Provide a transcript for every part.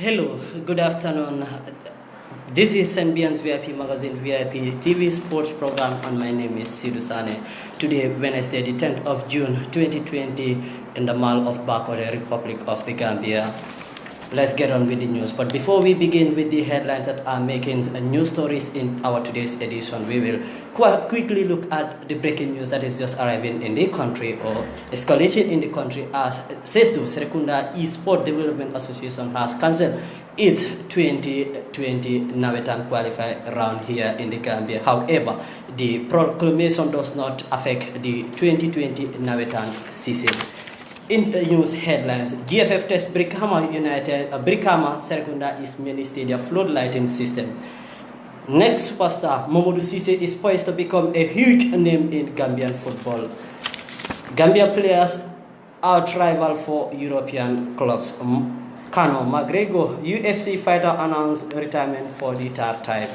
Hello, good afternoon. This is Senbiance VIP Magazine VIP TV sports program, and my name is Seedou Sanneh. Today, Wednesday, the 10th of June 2020, in the Mall of Bako, the Republic of the Gambia. Let's get on with the news. But before we begin with the headlines that are making news stories in our today's edition, we will quickly look at the breaking news that is just arriving in the country or escalating in the country as Seedou Serekunda Sport Development Association has cancelled its 2020 Nawetan qualifier round here in the Gambia. However, the proclamation does not affect the 2020 Nawetan season. In the news headlines, GFF test Brikama Serekunda East Mini Stadium flood lighting system. Next superstar, Mamadou Cissé is poised to become a huge name in Gambian football. Gambia players out rival for European clubs. Kano McGregor, UFC fighter announced retirement for the third time.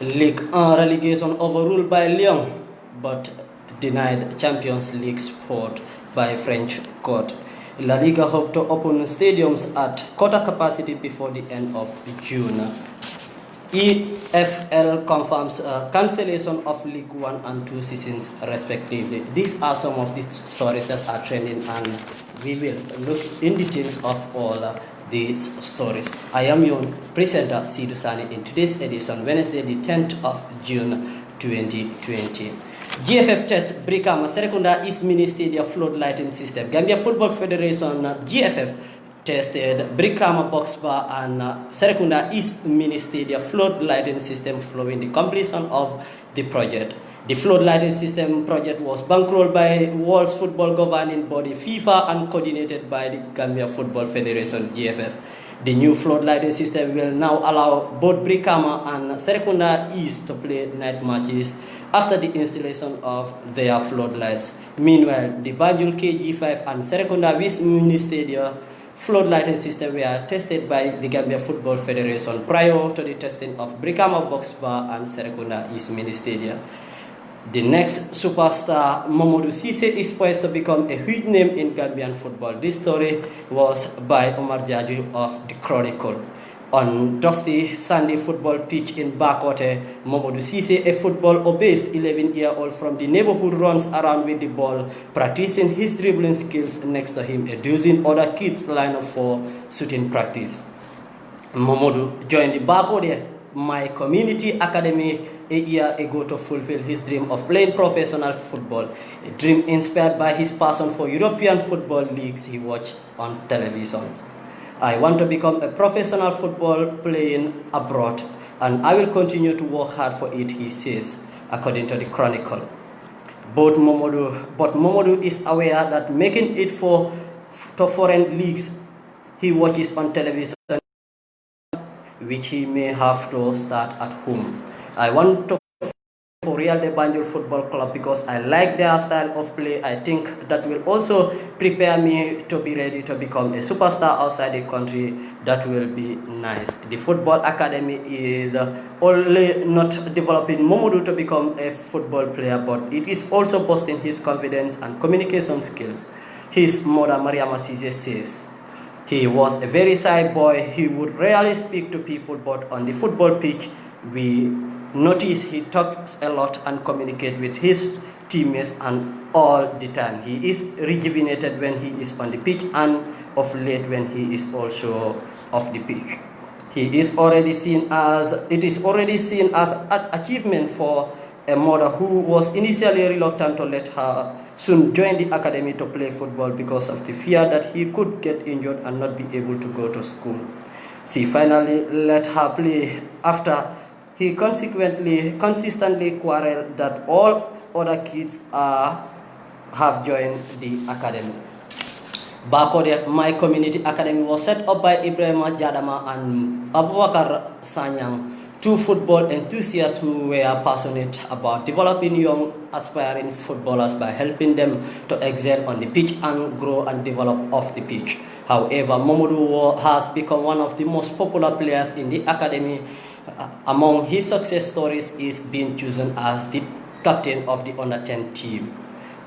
League relegation overruled by Lyon, but denied Champions League sport by French court. La Liga hope to open stadiums at quarter capacity before the end of June. EFL confirms cancellation of League 1 and 2 seasons respectively. These are some of the stories that are trending, and we will look in details of all these stories. I am your presenter, Seedou Sanneh, in today's edition, Wednesday the 10th of June 2020. GFF tests Brikama Serekunda East Mini Stadium flood lighting system. Gambia Football Federation GFF tested Brikama Box Bar and Serekunda East Mini Stadium flood lighting system following the completion of the project. The flood lighting system project was bankrolled by World Football Governing Body FIFA and coordinated by the Gambia Football Federation GFF. The new flood lighting system will now allow both Brikama and Serekunda East to play night matches after the installation of their floodlights. Meanwhile, the Banjul KG5 and Serekunda West Mini Stadium flood lighting system were tested by the Gambia Football Federation prior to the testing of Brikama Box Bar and Serekunda East Mini Stadium. The next superstar, Mamadou Cissé, is poised to become a huge name in Gambian football. This story was by Omar Jaju of The Chronicle. On dusty, sandy football pitch in Bakote, Mamadou Cissé, a football-obsessed 11-year-old from the neighborhood, runs around with the ball, practicing his dribbling skills. Next to him, a dozen other kids line up for shooting practice. Mamadou joined the Bakote My Community Academy a year ago to fulfill his dream of playing professional football, a dream inspired by his passion for European football leagues he watched on television. I want to become a professional football playing abroad, and I will continue to work hard for it, he says, according to the Chronicle. But Mamadou is aware that making it to foreign leagues he watches on television, which he may have to start at home. I want to for Real de Banjul Football Club because I like their style of play. I think that will also prepare me to be ready to become a superstar outside the country. That will be nice. The football academy is only not developing Mamadou to become a football player, but it is also boosting his confidence and communication skills. His mother, Mariama Cissé, says he was a very shy boy. He would rarely speak to people, but on the football pitch, we notice he talks a lot and communicates with his teammates and all the time. He is rejuvenated when he is on the pitch and of late when he is also off the pitch. It is already seen as an achievement for a mother who was initially reluctant to let her soon join the academy to play football because of the fear that he could get injured and not be able to go to school. She finally let her play after he consistently quarreled that all other kids have joined the academy. Bakode My Community Academy was set up by Ibrahima Jadama and Abubakar Sanyang, two football enthusiasts who were passionate about developing young aspiring footballers by helping them to excel on the pitch and grow and develop off the pitch. However, Mamadou has become one of the most popular players in the academy. Among his success stories is being chosen as the captain of the under-10 team.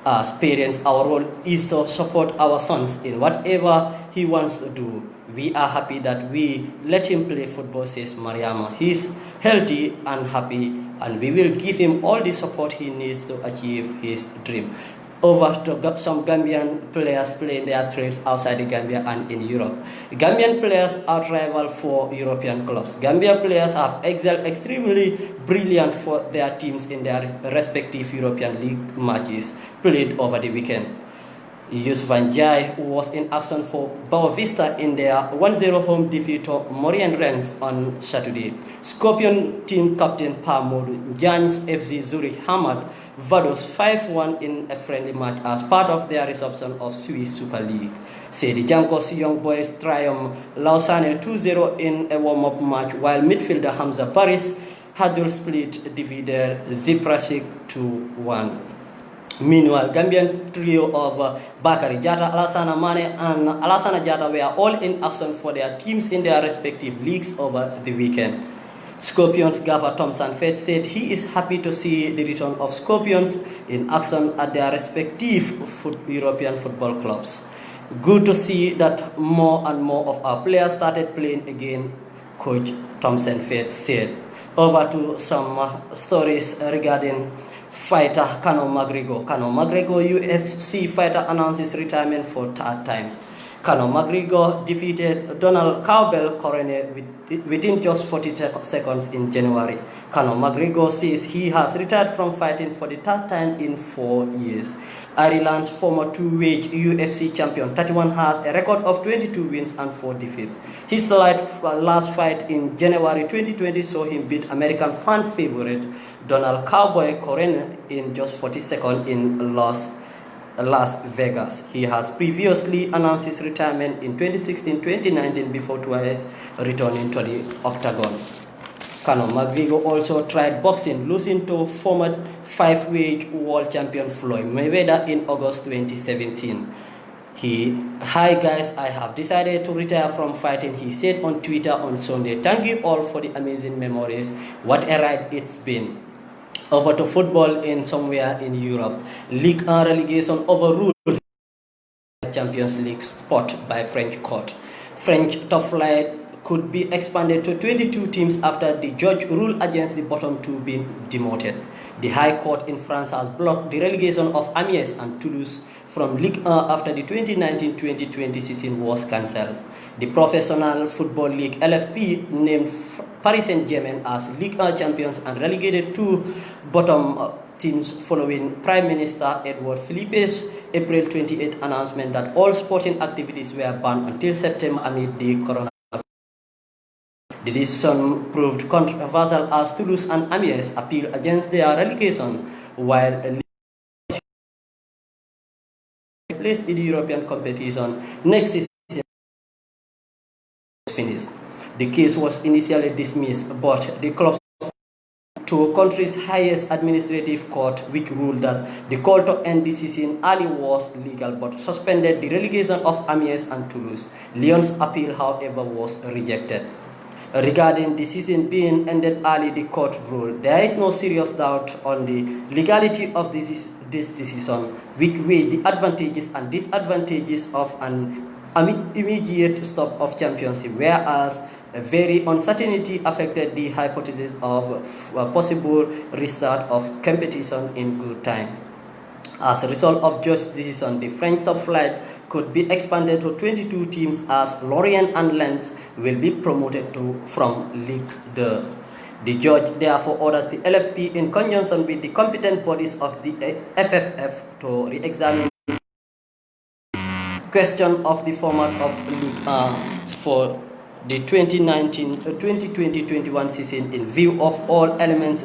As parents, our role is to support our sons in whatever he wants to do. We are happy that we let him play football, says Mariama. He's healthy and happy, and we will give him all the support he needs to achieve his dream. Over to some Gambian players playing their trades outside the Gambia and in Europe. Gambian players are rival for European clubs. Gambian players have excelled extremely brilliant for their teams in their respective European League matches played over the weekend. Yus Van Jai was in action for Boavista in their 1-0 home defeat to Maureen Rennes on Saturday. Scorpion team captain Pamodu Jans FC Zurich hammered Vados 5-1 in a friendly match as part of their reception of Swiss Super League. Sedi Jankos Young Boys triumph Lausanne 2-0 in a warm-up match, while midfielder Hamza Paris Hadul split defeated Ziprasik 2-1. Meanwhile, Gambian trio of Bakari Jata, Alassana Mane and Alassana Jata were all in action for their teams in their respective leagues over the weekend. Scorpions Gaffer Thompson Fett said he is happy to see the return of Scorpions in action at their respective European football clubs. Good to see that more and more of our players started playing again, Coach Thompson Fett said. Over to some stories regarding fighter Conor McGregor. Conor McGregor, UFC fighter, announces retirement for third time. Conor McGregor defeated Donald Cowbell Corene within just 40 seconds in January. Conor McGregor says he has retired from fighting for the third time in 4 years. Ireland's former two-weight UFC champion 31 has a record of 22 wins and 4 defeats. His last fight in January 2020 saw him beat American fan favorite Donald Cowboy Corene in just 40 seconds in Las Vegas. He has previously announced his retirement in 2016-2019 before twice returning to the octagon. Conor McGregor also tried boxing, losing to former 5-weight world champion Floyd Mayweather in August 2017. Hi guys, I have decided to retire from fighting, he said on Twitter on Sunday. Thank you all for the amazing memories. What a ride it's been. Over to football in somewhere in Europe. League 1 relegation overruled Champions League spot by French court. French top flight could be expanded to 22 teams after the judge ruled against the bottom two being demoted. The High Court in France has blocked the relegation of Amiens and Toulouse from Ligue 1 after the 2019-2020 season was cancelled. The Professional Football League LFP named Paris Saint-Germain as Ligue 1 champions and relegated two bottom teams following Prime Minister Edouard Philippe's April 28 announcement that all sporting activities were banned until September amid the coronavirus. The decision proved controversial as Toulouse and Amiens appealed against their relegation, while placed in the European competition next season finished. The case was initially dismissed, but the club to country's highest administrative court, which ruled that the call to end the season early was legal, but suspended the relegation of Amiens and Toulouse. Lyon's appeal, however, was rejected. Regarding the season being ended early, the court ruled there is no serious doubt on the legality of this decision, which weighed the advantages and disadvantages of an immediate stop of championship, whereas a very uncertainty affected the hypothesis of a possible restart of competition in good time. As a result of judge's decision, the French top flight could be expanded to 22 teams as Lorient and Lens will be promoted from Ligue 2. The judge therefore orders the LFP in conjunction with the competent bodies of the FFF to re-examine the question of the format of Ligue 1 for the 2020-21 season in view of all elements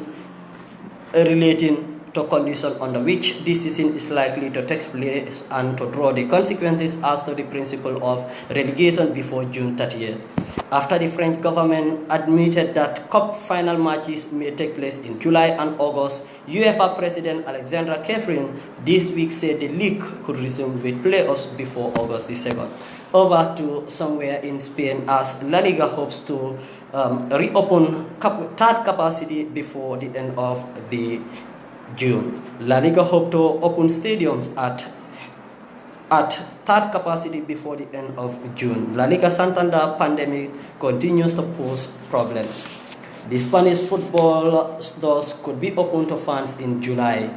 relating to conditions under which this season is likely to take place and to draw the consequences as to the principle of relegation before June 30th. After the French government admitted that cup final matches may take place in July and August, UEFA President Alexandra Kefrin this week said the league could resume with playoffs before August the 2nd. Over to somewhere in Spain as La Liga hopes to reopen third capacity before the end of the June. La Liga hope to open stadiums at third capacity before the end of June. La Liga Santander pandemic continues to pose problems. The Spanish football doors could be open to fans in July.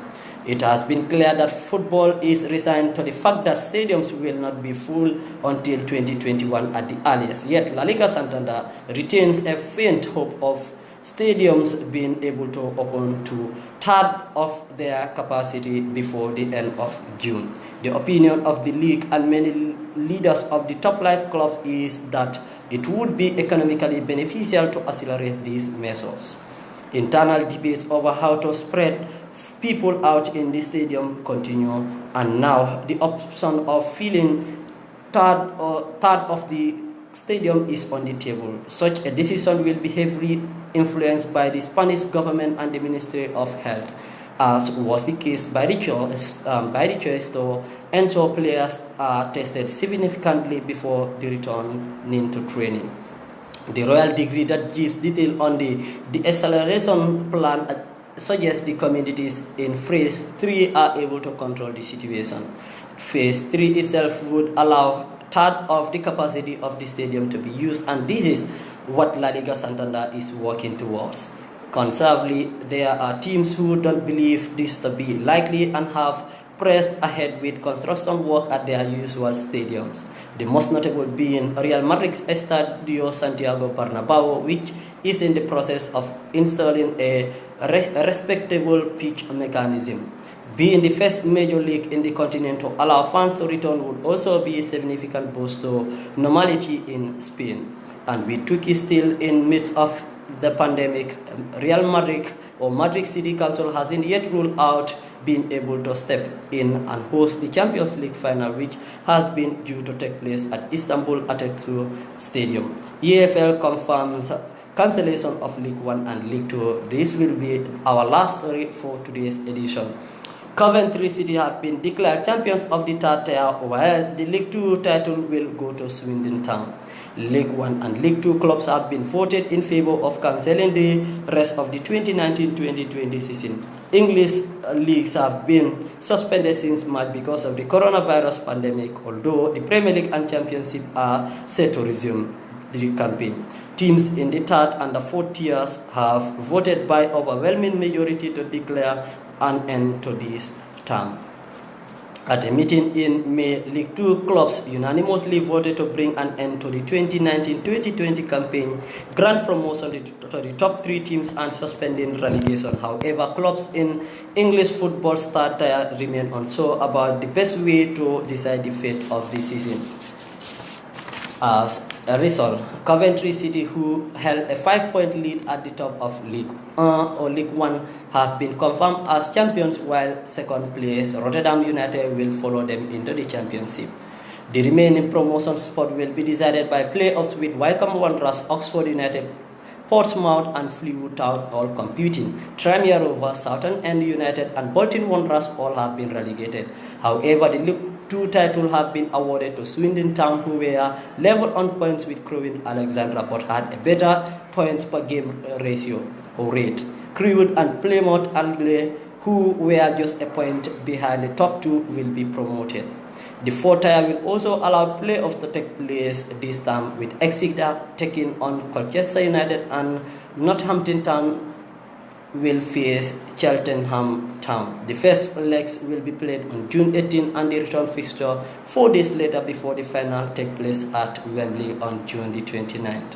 It has been clear that football is resigned to the fact that stadiums will not be full until 2021 at the earliest. Yet, La Liga Santander retains a faint hope of stadiums being able to open to third of their capacity before the end of June. The opinion of the league and many leaders of the top flight clubs is that it would be economically beneficial to accelerate these measures. Internal debates over how to spread people out in the stadium continue, and now the option of filling third of the stadium is on the table. Such a decision will be heavily influenced by the Spanish government and the Ministry of Health, as was the case by the choice to ensure players are tested significantly before the returning to training. The royal decree that gives detail on the acceleration plan suggests the communities in Phase 3 are able to control the situation. Phase 3 itself would allow third of the capacity of the stadium to be used, and this is what La Liga Santander is working towards. Conservatively, there are teams who don't believe this to be likely and have pressed ahead with construction work at their usual stadiums. The most notable being Real Madrid's Estadio Santiago Bernabeu, which is in the process of installing a respectable pitch mechanism. Being the first major league in the continent to allow fans to return would also be a significant boost to normality in Spain. And with Turkey still in midst of the pandemic, Real Madrid or Madrid City Council hasn't yet ruled out being able to step in and host the Champions League final, which has been due to take place at Istanbul Atatürk Stadium. EFL confirms cancellation of League 1 and League 2. This will be our last story for today's edition. Coventry City have been declared champions of the third tier, while the League 2 title will go to Swindon Town. League 1 and League 2 clubs have been voted in favor of cancelling the rest of the 2019-2020 season. English leagues have been suspended since March because of the coronavirus pandemic, although the Premier League and Championship are set to resume the campaign. Teams in the third and the fourth tiers have voted by overwhelming majority to declare an end to this term. At a meeting in May, League 2 clubs unanimously voted to bring an end to the 2019-2020 campaign, grant promotion to the top 3 teams and suspending relegation. However, clubs in English football's third tier remain unsure about the best way to decide the fate of the season. As a result, Coventry City, who held a 5-point lead at the top of League or League 1, have been confirmed as champions, while second place Rotterdam United will follow them into the championship. The remaining promotion spot will be decided by playoffs, with Wycombe Wanderers, Oxford United, Portsmouth and Fleetwood Town all competing. Tranmere Rovers, Southend United and Bolton Wanderers all have been relegated. However, the League 2 titles have been awarded to Swindon Town, who were level on points with Crewe Alexandra but had a better points per game ratio or rate. Crewe and Plymouth Albion, who were just a point behind the top 2, will be promoted. The fourth tier will also allow playoffs to take place this time, with Exeter taking on Colchester United and Northampton Town will face Cheltenham Town. The first legs will be played on June 18 and the return fixture 4 days later before the final take place at Wembley on June the 29th.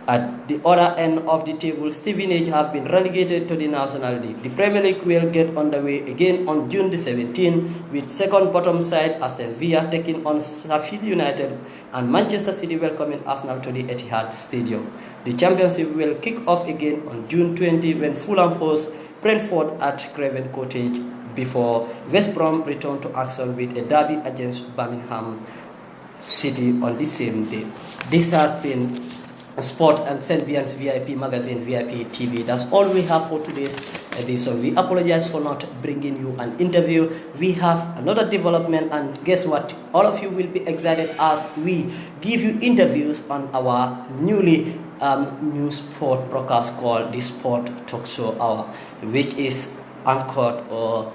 At the other end of the table, Stevenage have been relegated to the National League. The Premier League will get underway again on June the 17th, with second bottom side Aston Villa taking on Sheffield United and Manchester City welcoming Arsenal to the Etihad Stadium. The championship will kick off again on June 20 when Fulham hosts Brentford at Craven Cottage before West Brom return to action with a derby against Birmingham City on the same day. This has been Sport and Senbiance VIP Magazine VIP TV. That's all we have for today's edition. We apologize for not bringing you an interview. We have another development, and guess what? All of you will be excited as we give you interviews on our newly new sport broadcast called the Sport Talk Show Hour, which is anchored or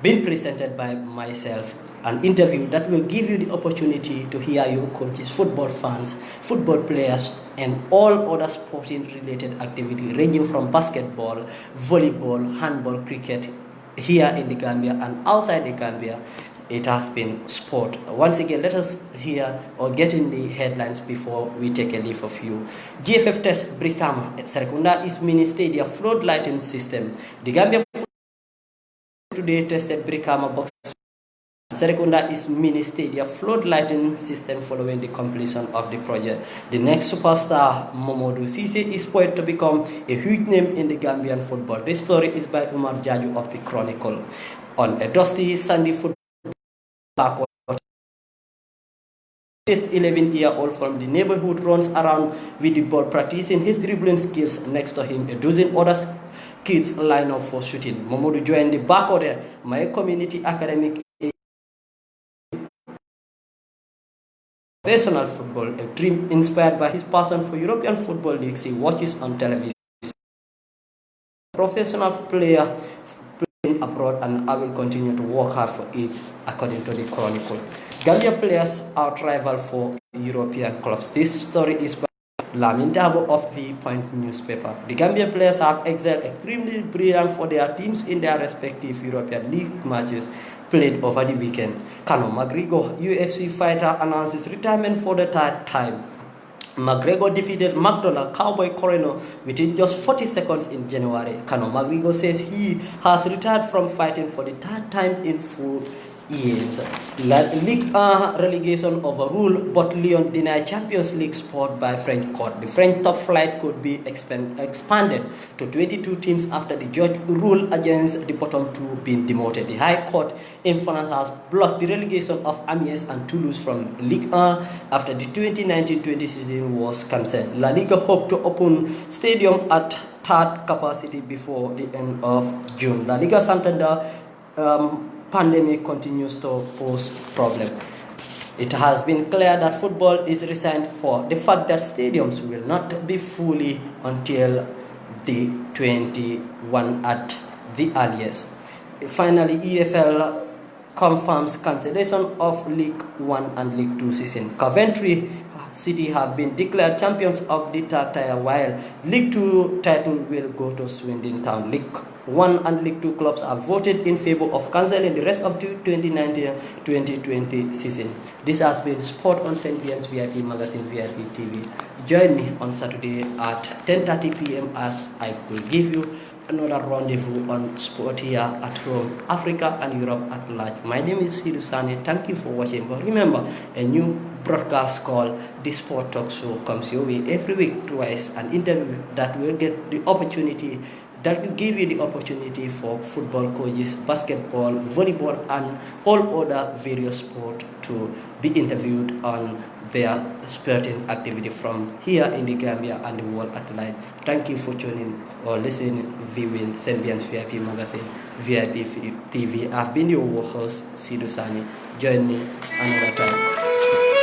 been presented by myself. An interview that will give you the opportunity to hear your coaches, football fans, football players, and all other sporting related activity ranging from basketball, volleyball, handball, cricket here in the Gambia and outside the Gambia. It has been sport. Once again, let us hear or get in the headlines before we take a leave of you. GFF test Brikama Serekunda is mini stadia flood lighting system. The Gambia today tested Brikama box Serekunda is mini stadia flood lighting system following the completion of the project. The next superstar, Momodou Cisse, is poised to become a huge name in the Gambian football. This story is by Umar Jaju of the Chronicle. On a dusty, sandy football park, this 11-year-old from the neighborhood runs around with the ball, practicing his dribbling skills. Next to him, a dozen other kids line up for shooting. Momodou joined the back of the My Community Academic professional football, a dream inspired by his passion for European football leagues he watches on television. Professional player playing abroad, and I will continue to work hard for it, according to the Chronicle. Gambia players out-rival for European clubs. This story is by Lamin Davo of the Point newspaper. The Gambian players have excelled extremely brilliant for their teams in their respective European League matches played over the weekend. Conor McGregor, UFC fighter, announces retirement for the third time. McGregor defeated McDonald Cowboy Corino within just 40 seconds in January. Conor McGregor says he has retired from fighting for the third time in 4 years. League relegation overruled, but Lyon denied Champions League spot by French court. The French top flight could be expanded to 22 teams after the judge ruled against the bottom two being demoted. The High Court in France has blocked the relegation of Amiens and Toulouse from Ligue 1 after the 2019-20 season was cancelled. La Liga hoped to open stadium at third capacity before the end of June. La Liga Santander pandemic continues to pose problem. It has been clear that football is resigned for the fact that stadiums will not be fully until the 21 at the earliest. Finally, EFL confirms cancellation of League 1 and League 2 season. Coventry City have been declared champions of the third tier, while League 2 title will go to Swindon Town. League 1 and League 2 clubs have voted in favor of cancelling the rest of the 2019-2020 season. This has been Sport on Senbiance VIP Magazine VIP TV. Join me on Saturday at 10:30 p.m. as I will give you another rendezvous on sport here at home, Africa and Europe at large. My name is Seedou Sanneh. Thank you for watching. But remember, a new broadcast called The Sport Talk Show comes your way every week, twice, an interview that will get the opportunity, that will give you the opportunity for football coaches, basketball, volleyball, and all other various sports to be interviewed on their sporting activity from here in the Gambia and the world at large. Thank you for tuning or listening, viewing Senbiance VIP Magazine, VIP TV. I've been your host, Seedou Sanneh. Join me another time.